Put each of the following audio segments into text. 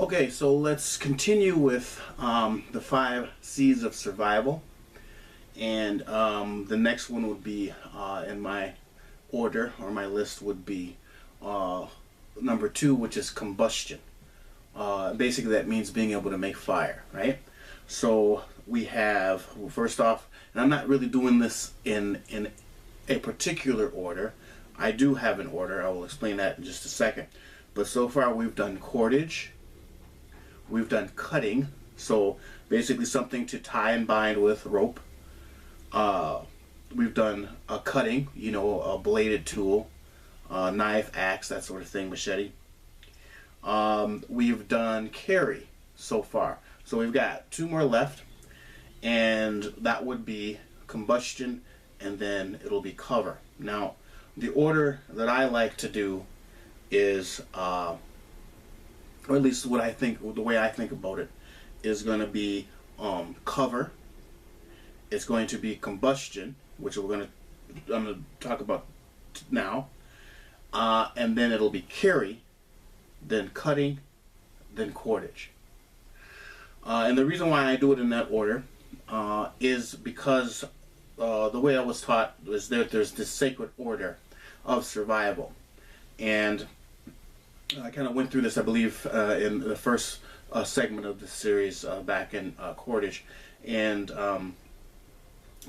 Okay, so let's continue with the 5 C's of survival. And the next one would be in my order, or my list would be number 2, which is combustion. Basically that means being able to make fire, right? So we have, well, first off, and I'm not really doing this in a particular order. I do have an order. I will explain that in just a second. But so far we've done cordage, we've done cutting, so basically something to tie and bind with rope. We've done cutting, a bladed tool, knife, axe, that sort of thing, machete. We've done carry so far. So we've got 2 more left, and that would be combustion, and then it'll be cover. Now, the order that I like to do is, or at least what I think, the way I think about it, is going to be cover. It's going to be combustion, which I'm going to talk about now, and then it'll be carry, then cutting, then cordage. And the reason why I do it in that order is because the way I was taught is that there's this sacred order of survival. And I kind of went through this, I believe, in the first segment of the series back in cordage. And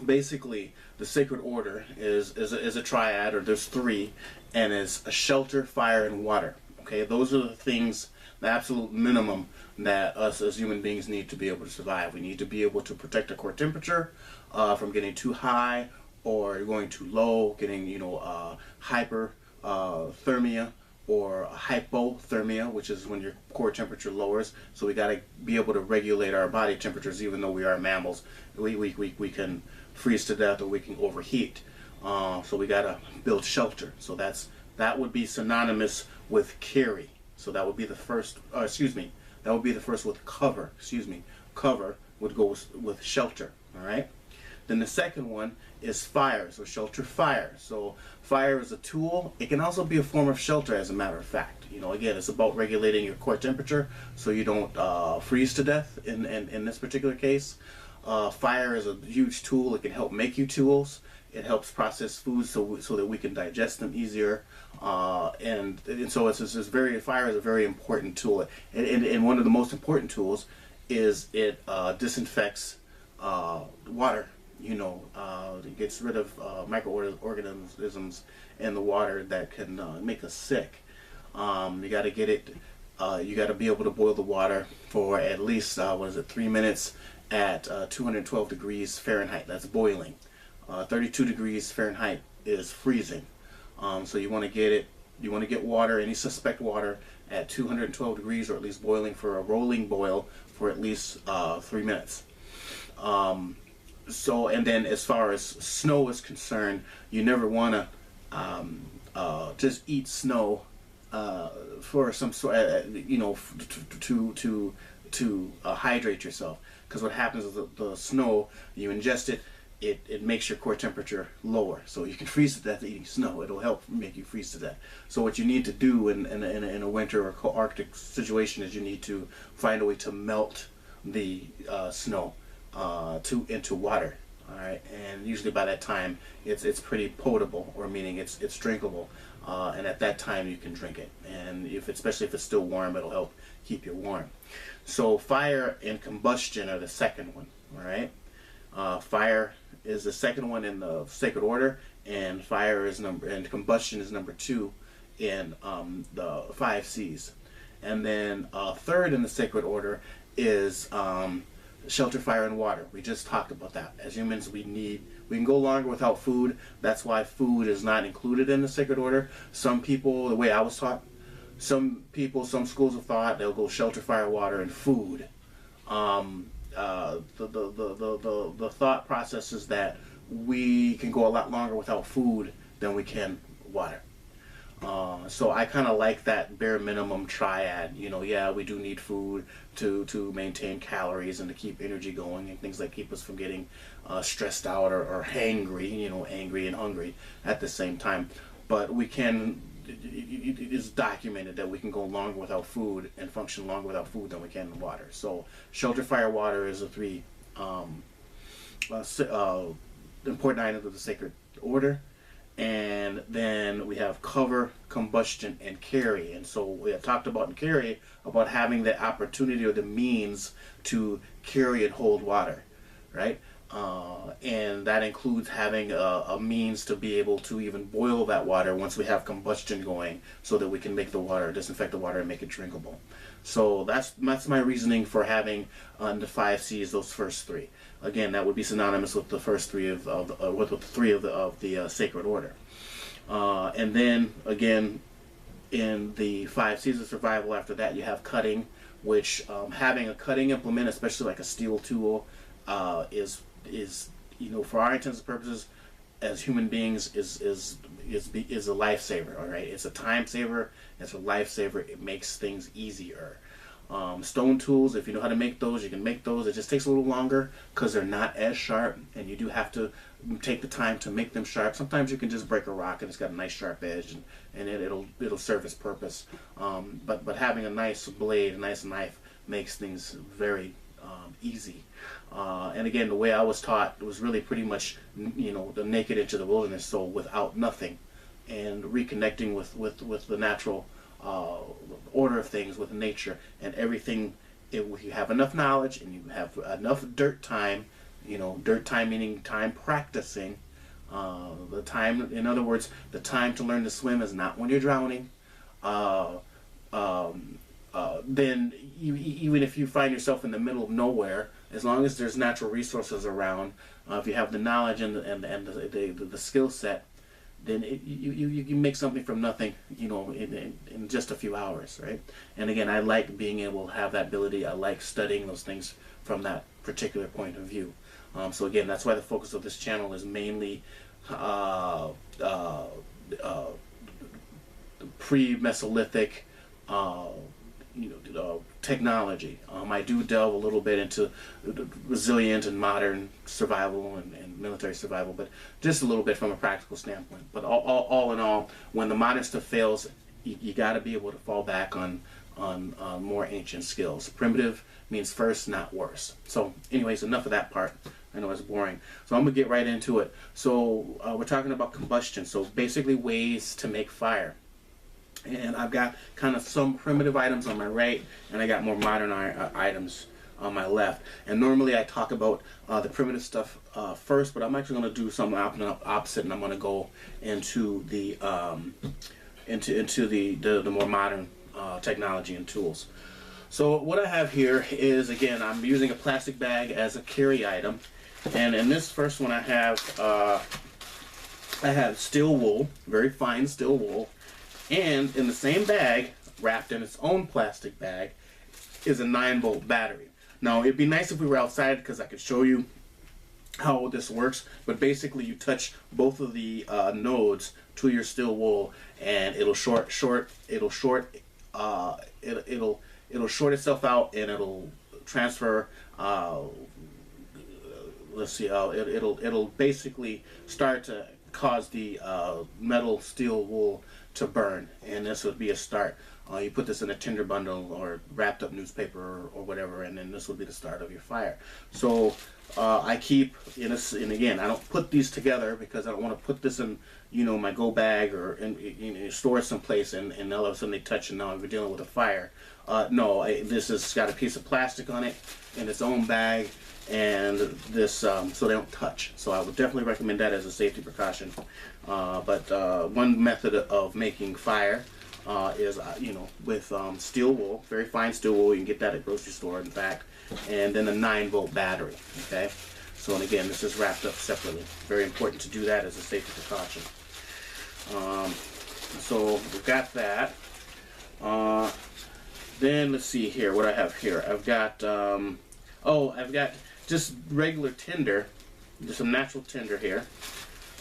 basically, the sacred order is a triad, or there's 3, and it's a shelter, fire, and water. Okay, those are the things, the absolute minimum that us as human beings need to be able to survive. We need to be able to protect our core temperature from getting too high or going too low, getting hyperthermia or hypothermia, which is when your core temperature lowers. So we got to be able to regulate our body temperatures, even though we are mammals. We can freeze to death, or we can overheat. So we got to build shelter. So that would be synonymous with carry. So that would be the first, that would be the first with cover, Cover would go with shelter, all right? Then the second one is fire, so shelter, fire. So fire is a tool. It can also be a form of shelter, as a matter of fact. Again, it's about regulating your core temperature so you don't freeze to death in this particular case. Fire is a huge tool. It can help make you tools. It helps process foods so that we can digest them easier. And so fire is a very important tool. And one of the most important tools is it disinfects water. It gets rid of microorganisms in the water that can make us sick. You got to get it. You got to be able to boil the water for at least 3 minutes at 212 degrees Fahrenheit. That's boiling. 32 degrees Fahrenheit is freezing. So you want to get it. You want to get water, any suspect water, at 212 degrees, or at least boiling for a rolling boil for at least 3 minutes. And then as far as snow is concerned, you never want to just eat snow for some sort, to hydrate yourself. Because what happens is the snow, you ingest it, it makes your core temperature lower. So you can freeze to death eating snow. It'll help make you freeze to death. So what you need to do in a winter or Arctic situation is you need to find a way to melt the snow into water. All right, and usually by that time it's pretty potable, or meaning it's drinkable, and at that time you can drink it. And especially if it's still warm, it'll help keep you warm. So fire and combustion are the second one. All right, fire is the second one in the sacred order, and combustion is number 2 in the 5 C's. And then third in the sacred order is shelter, fire, and water. We just talked about that. As humans, we can go longer without food. That's why food is not included in the sacred order. Some people, the way I was taught, some schools of thought, they'll go shelter, fire, water, and food. The thought process is that we can go a lot longer without food than we can water. So I kind of like that bare minimum triad. Yeah, we do need food to maintain calories and to keep energy going, and things that keep us from getting stressed out or hangry, angry and hungry at the same time. But we can it is documented that we can go longer without food and function longer without food than we can in water. So shelter, fire, water is the three important items of the sacred order. And then we have cover, combustion, and carry. And so we have talked about in carry about having the opportunity or the means to carry and hold water, right? And that includes having a means to be able to even boil that water once we have combustion going, so that we can make the water, disinfect the water, and make it drinkable. So that's my reasoning for having the 5 C's, those first three. Again, that would be synonymous with the first three of the three of the sacred order. And then again, in the 5 C's of survival, after that you have cutting, which having a cutting implement, especially like a steel tool, is for our intents and purposes as human beings is a lifesaver. All right, it's a time saver, it's a lifesaver. It makes things easier. Stone tools, if you know how to make those, you can make those. It just takes a little longer because they're not as sharp, and you do have to take the time to make them sharp. Sometimes you can just break a rock and it's got a nice sharp edge, and it'll serve its purpose. But having a nice blade, a nice knife, makes things very easy. And again, the way I was taught was really pretty much, the naked into the wilderness, so without nothing, and reconnecting with the natural order of things, with nature and everything. If you have enough knowledge and you have enough dirt time, dirt time meaning time practicing, the time, in other words, the time to learn to swim is not when you're drowning. Then even if you find yourself in the middle of nowhere, as long as there's natural resources around, if you have the knowledge and the skill set, then you can make something from nothing, in just a few hours, right? And again, I like being able to have that ability. I like studying those things from that particular point of view. So again, that's why the focus of this channel is mainly pre-Mesolithic technology. I do delve a little bit into resilient and modern survival and military survival, but just a little bit from a practical standpoint. But all in all, when the modern stuff fails, you got to be able to fall back on more ancient skills. Primitive means first, not worse. So anyways, enough of that part. I know it's boring. So I'm going to get right into it. So we're talking about combustion. So basically ways to make fire. And I've got kind of some primitive items on my right, and I got more modern items on my left. And normally I talk about the primitive stuff first, but I'm actually going to do something opposite, and I'm going to go into the the more modern technology and tools. So what I have here is, again, I'm using a plastic bag as a carry item, and in this first one I have steel wool, very fine steel wool. And in the same bag, wrapped in its own plastic bag, is a 9-volt battery. Now, it'd be nice if we were outside because I could show you how this works. But basically, you touch both of the nodes to your steel wool, and it'll short itself out, and it'll transfer. Let's see. It'll basically start to cause the metal steel wool to burn, and this would be a start. You put this in a tinder bundle or wrapped up newspaper or whatever, and then this would be the start of your fire. So I keep and again, I don't put these together because I don't want to put this in my go bag or store it someplace, and all of a sudden they touch, and now we're dealing with a fire. No, this has got a piece of plastic on it in its own bag, and this so they don't touch. So I would definitely recommend that as a safety precaution. But one method of making fire is with steel wool, very fine steel wool. You can get that at grocery store, in fact, and then a 9-volt battery. Okay, so and again, this is wrapped up separately. Very important to do that as a safety precaution. So we've got that. Then let's see here what I have here. I've got I've got just regular tinder, just some natural tinder here.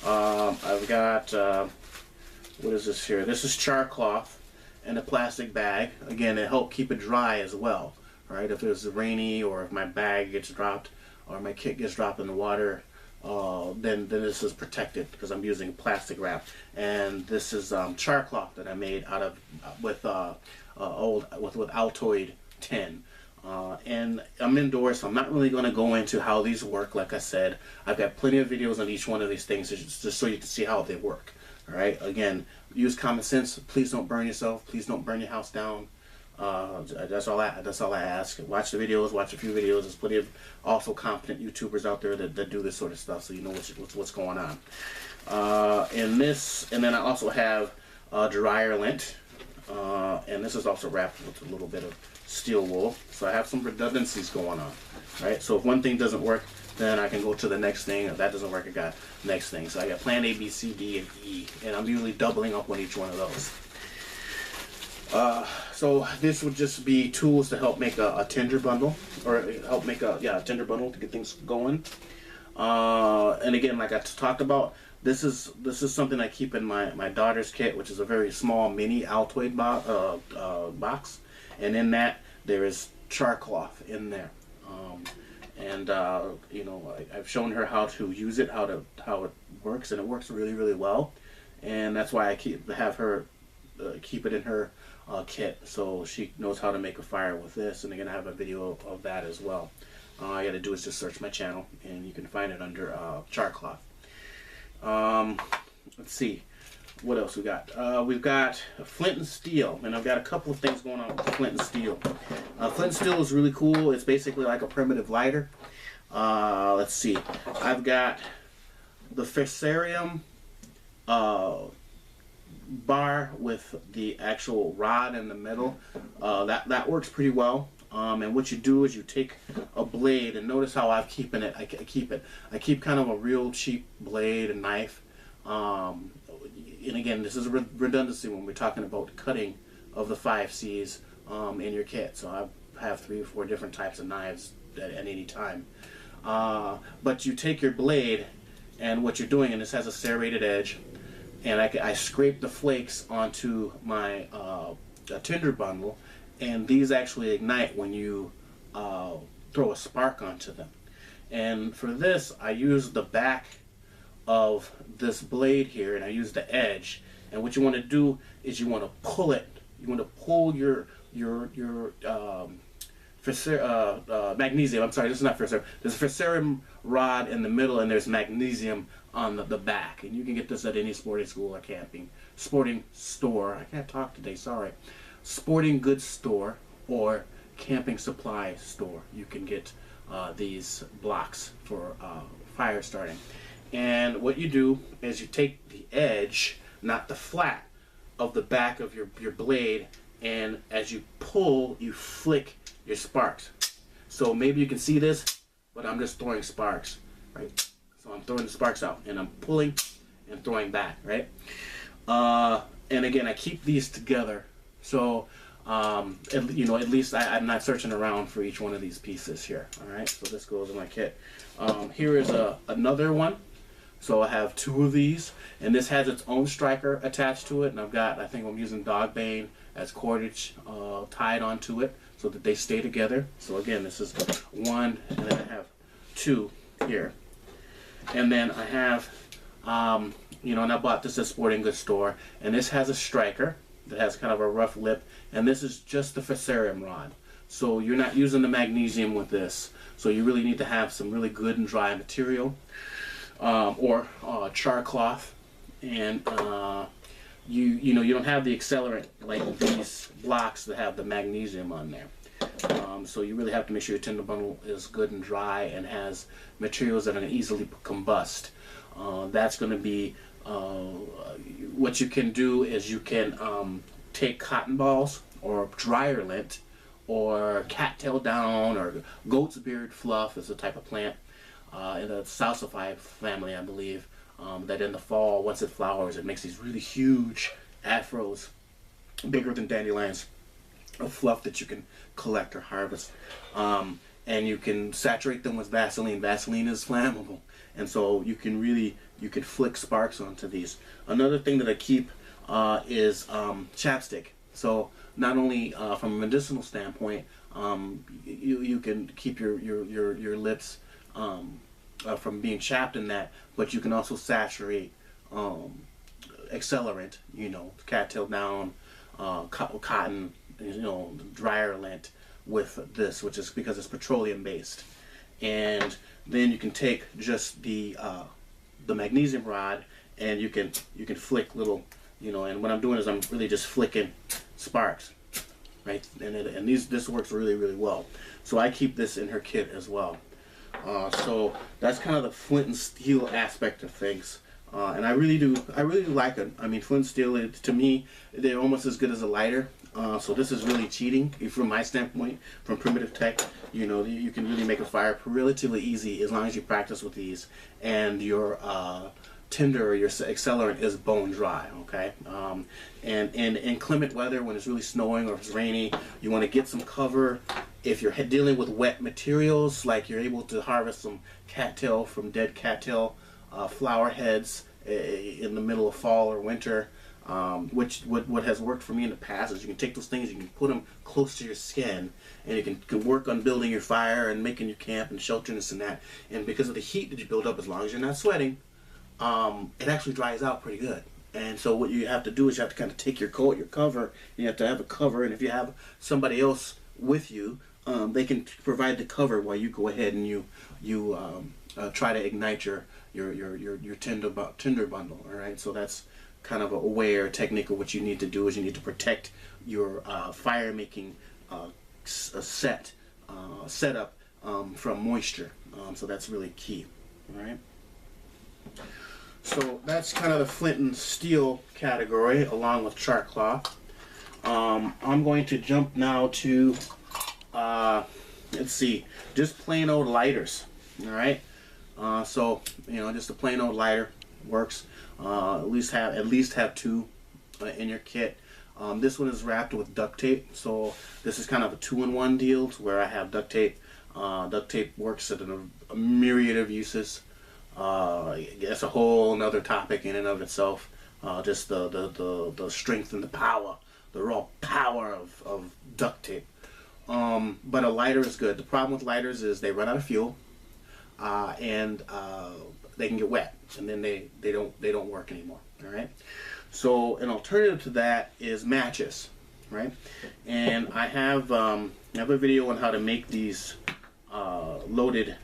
I've got what is this here? This is char cloth in a plastic bag. Again, to help keep it dry as well. All right, if it's rainy or if my bag gets dropped or my kit gets dropped in the water, then this is protected because I'm using plastic wrap. And this is char cloth that I made out of with Altoid tin. And I'm indoors, so I'm not really going to go into how these work. Like I said, I've got plenty of videos on each one of these things just so you can see how they work. All right. Again, use common sense. Please don't burn yourself. Please don't burn your house down. That's all I ask. Watch the videos. Watch a few videos. There's plenty of also competent YouTubers out there that do this sort of stuff, so you know what's going on. And then I also have dryer lint, and this is also wrapped with a little bit of steel wool. So I have some redundancies going on. Right. So if one thing doesn't work, then I can go to the next thing. If that doesn't work, I got next thing. So I got plan A, B, C, D, and E, and I'm usually doubling up on each one of those. So this would just be tools to help make a tinder bundle, or help make a tinder bundle to get things going. And again, like I talked about, this is something I keep in my daughter's kit, which is a very small mini Altoid box, and in that there is char cloth in there. You know, I've shown her how to use it, how it works, and it works really, really well. And that's why I have her keep it in her kit, so she knows how to make a fire with this. And again, I have a video of that as well. All you got to do is just search my channel, and you can find it under char cloth. Let's see, what else we got? We've got flint and steel, and I've got a couple of things going on with flint and steel. Flint and steel is really cool. It's basically like a primitive lighter. Let's see, I've got the Fissarium bar with the actual rod in the middle. That works pretty well. And what you do is you take a blade, and notice how I keep kind of a real cheap blade and knife. And again, this is a redundancy when we're talking about cutting of the 5 C's in your kit. So I have 3 or 4 different types of knives at any time. But you take your blade, and what you're doing, and this has a serrated edge, and I scrape the flakes onto my tinder bundle, and these actually ignite when you throw a spark onto them. And for this, I use the back of this blade here, and I use the edge. And what you want to do is you want to pull it. You want to pull your magnesium. I'm sorry, this is not Fissarium. There's a Fissarium rod in the middle, and there's magnesium on the back. And you can get this at any sporting school or sporting store. I can't talk today, sorry. Sporting goods store or camping supply store. You can get these blocks for fire starting. And what you do is you take the edge, not the flat, of the back of your blade, and as you pull, you flick your sparks. So maybe you can see this, but I'm just throwing sparks, right? So I'm throwing the sparks out, and I'm pulling and throwing back, right? And again, I keep these together, so you know, at least I'm not searching around for each one of these pieces here. All right, so this goes in my kit. Here is another one. So I have 2 of these, and this has its own striker attached to it, and I think I'm using dog bane as cordage tied onto it so that they stay together. So again, this is 1, and then I have 2 here. And then I have, you know, and I bought this at Sporting Goods store, and this has a striker that has kind of a rough lip, and this is just the Fissarium rod. So you're not using the magnesium with this, so you really need to have some really good and dry material. Or char cloth, and you know, you don't have the accelerant like these blocks that have the magnesium on there. So you really have to make sure your tinder bundle is good and dry and has materials that are easily combust. That's going to be what you can do is you can take cotton balls or dryer lint or cattail down or goat's beard fluff is a type of plant. In the salsify family, I believe, that in the fall, once it flowers, it makes these really huge afros, bigger than dandelions, of fluff that you can collect or harvest. And you can saturate them with Vaseline. Vaseline is flammable, and so you can flick sparks onto these. Another thing that I keep is chapstick. So not only from a medicinal standpoint, you can keep your lips from being chapped in that, but you can also saturate accelerant, you know, cattail down, cotton, you know, dryer lint with this, which is because it's petroleum based. And then you can take just the magnesium rod, and you can flick little, you know, and what I'm doing is I'm really just flicking sparks, right? And this works really, really well. So I keep this in her kit as well. So that's kind of the flint and steel aspect of things. And I really do like it. I mean, flint and steel, to me, they're almost as good as a lighter. So this is really cheating from my standpoint, from primitive tech. You know, you can really make a fire relatively easy as long as you practice with these, and your tinder or your accelerant is bone dry. Okay, and in inclement weather, when it's really snowing or if it's rainy, you want to get some cover. If you're dealing with wet materials, like you're able to harvest some cattail from dead cattail flower heads in the middle of fall or winter, which what has worked for me in the past is you can take those things, you can put them close to your skin, and you can work on building your fire and making your camp and sheltering this and that. And because of the heat that you build up, as long as you're not sweating, it actually dries out pretty good. And so what you have to do is you have to kind of take your coat, your cover, you have to have a cover, and if you have somebody else with you, they can provide the cover while you go ahead and you try to ignite your tinder bundle. All right, so that's kind of a way or technique of what you need to do is you need to protect your fire making setup from moisture. So that's really key. All right. So that's kind of the flint and steel category, along with char cloth. I'm going to jump now to let's see, just plain old lighters. All right. So you know, just a plain old lighter works. At least have two in your kit. This one is wrapped with duct tape, so this is kind of a two-in-one deal where I have duct tape. Duct tape works at a myriad of uses. It's a whole another topic in and of itself. Just the strength and the power, the raw power of duct tape. But a lighter is good. The problem with lighters is they run out of fuel, and they can get wet, and then they don't work anymore. All right. So an alternative to that is matches, right? And I have a video on how to make these loaded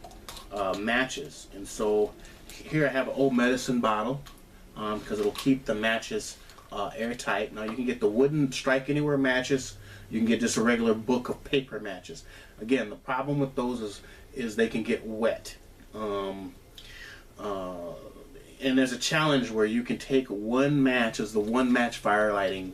matches. And so here I have an old medicine bottle because it'll keep the matches airtight. Now you can get the wooden strike anywhere matches. You can get just a regular book of paper matches. Again, the problem with those is they can get wet. And there's a challenge where you can take one match as the one match fire lighting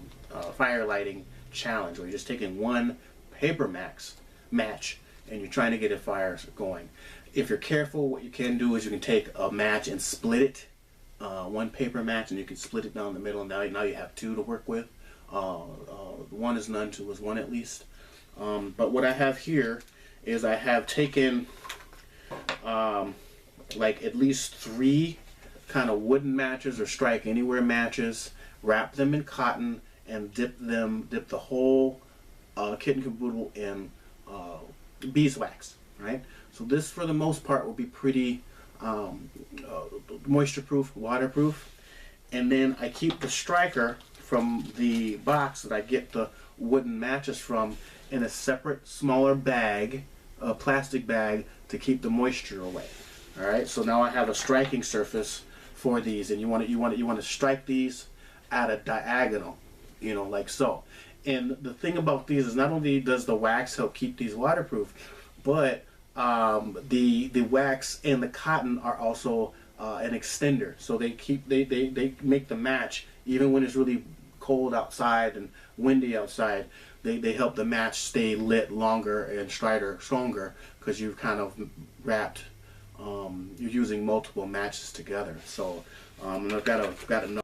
challenge, where you're just taking one paper match and you're trying to get a fire going. If you're careful, what you can do is you can take a match and split it, one paper match, and you can split it down the middle, and now you have two to work with. One is none, two is one at least. But what I have here is I have taken like at least three kind of wooden matches or strike anywhere matches, wrap them in cotton, and dip the whole kit and caboodle in beeswax. Right. So this, for the most part, will be pretty moisture-proof, waterproof. And then I keep the striker from the box that I get the wooden matches from in a separate, smaller bag, a plastic bag, to keep the moisture away. All right. So now I have a striking surface for these, and you want to strike these at a diagonal, you know, like so. And the thing about these is not only does the wax help keep these waterproof, but the wax and the cotton are also an extender. So they make the match even when it's really cold outside and windy outside. They help the match stay lit longer and stronger because you've kind of wrapped. You're using multiple matches together. So and I've got a